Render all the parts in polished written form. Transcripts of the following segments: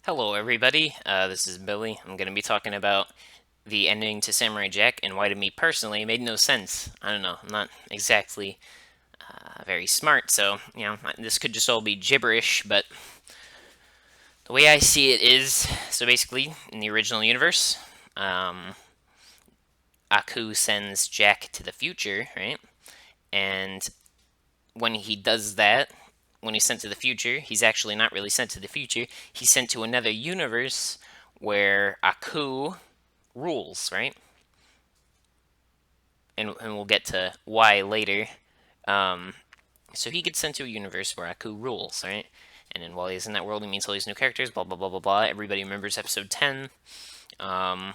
Hello, everybody. This is Billy. I'm going to be talking about the ending to Samurai Jack and why, to me personally, it made no sense. I don't know. I'm not exactly very smart, so, this could just all be gibberish, but the way I see it is so basically, in the original universe, um, Aku sends Jack to the future, right? And when he does that, when he's sent to the future, he's actually not really sent to the future. He's sent to another universe where Aku rules, right? And we'll get to why later. Um, so he gets sent to a universe where Aku rules, right? And then while he's in that world, he meets all these new characters, blah, blah, blah, blah, blah. Everybody remembers episode 10. Um,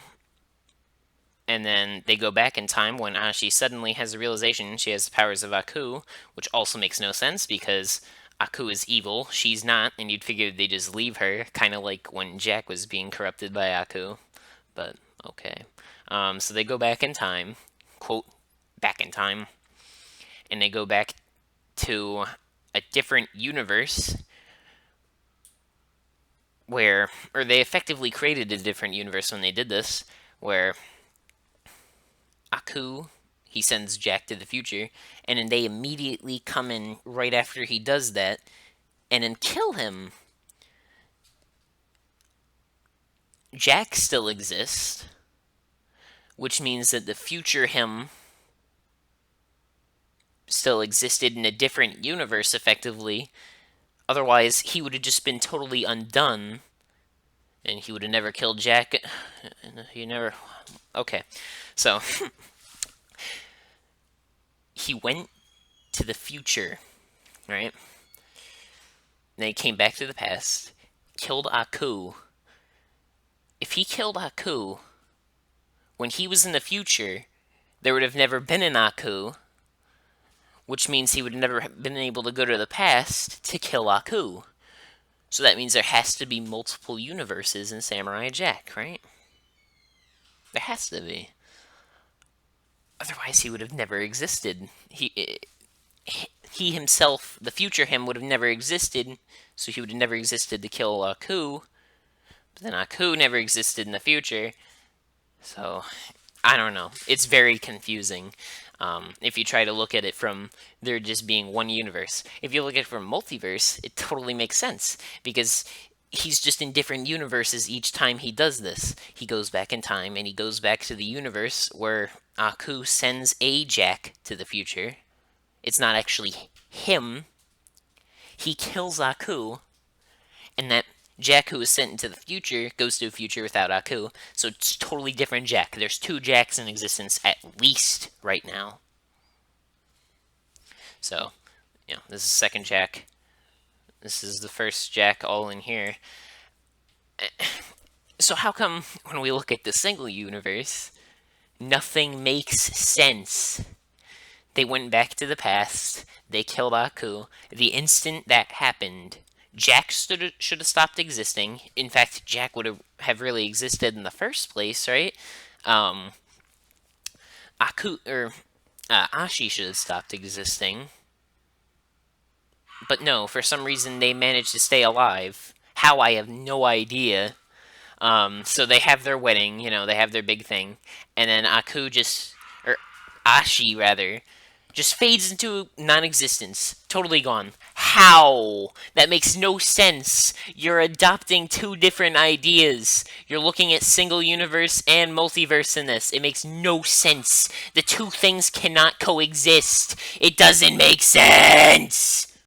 and then they go back in time when Ashi suddenly has the realization she has the powers of Aku, which also makes no sense because Aku is evil, she's not, and you'd figure they just leave her, kind of like when Jack was being corrupted by Aku. But okay. So they go back in time, quote, back in time, and they go back to a different universe where, or they effectively created a different universe when they did this, where Aku, he sends Jack to the future, and then they immediately come in right after he does that, and then kill him. Jack still exists, which means that the future him still existed in a different universe, effectively. Otherwise, he would have just been totally undone, and he would have never killed Jack. He never. Okay, so he went to the future, right? Then he came back to the past, killed Aku. If he killed Aku when he was in the future, there would have never been an Aku, which means he would have never been able to go to the past to kill Aku. So that means there has to be multiple universes in Samurai Jack, right? There has to be. Otherwise, he would have never existed. He himself, the future him, would have never existed, so he would have never existed to kill Aku. But then Aku never existed in the future, so I don't know. It's very confusing. If you try to look at it from there just being one universe. If you look at it from multiverse, it totally makes sense because he's just in different universes each time he does this. He goes back in time and he goes back to the universe where Aku sends a Jack to the future. It's not actually him. He kills Aku, and that Jack who is sent into the future goes to a future without Aku. So it's totally different Jack. There's two Jacks in existence at least right now. So, this is second Jack. This is the first Jack all in here. So how come when we look at the single universe, nothing makes sense? They went back to the past. They killed Aku. The instant that happened, Jack should have stopped existing. In fact, Jack would have really existed in the first place, right? Um, Ashi should have stopped existing. But no, for some reason they managed to stay alive. How, I have no idea. So they have their wedding, they have their big thing, and then or Ashi rather, just fades into non-existence, totally gone. How? That makes no sense. You're adopting two different ideas. You're looking at single universe and multiverse in this. It makes no sense. The two things cannot coexist. It doesn't make sense.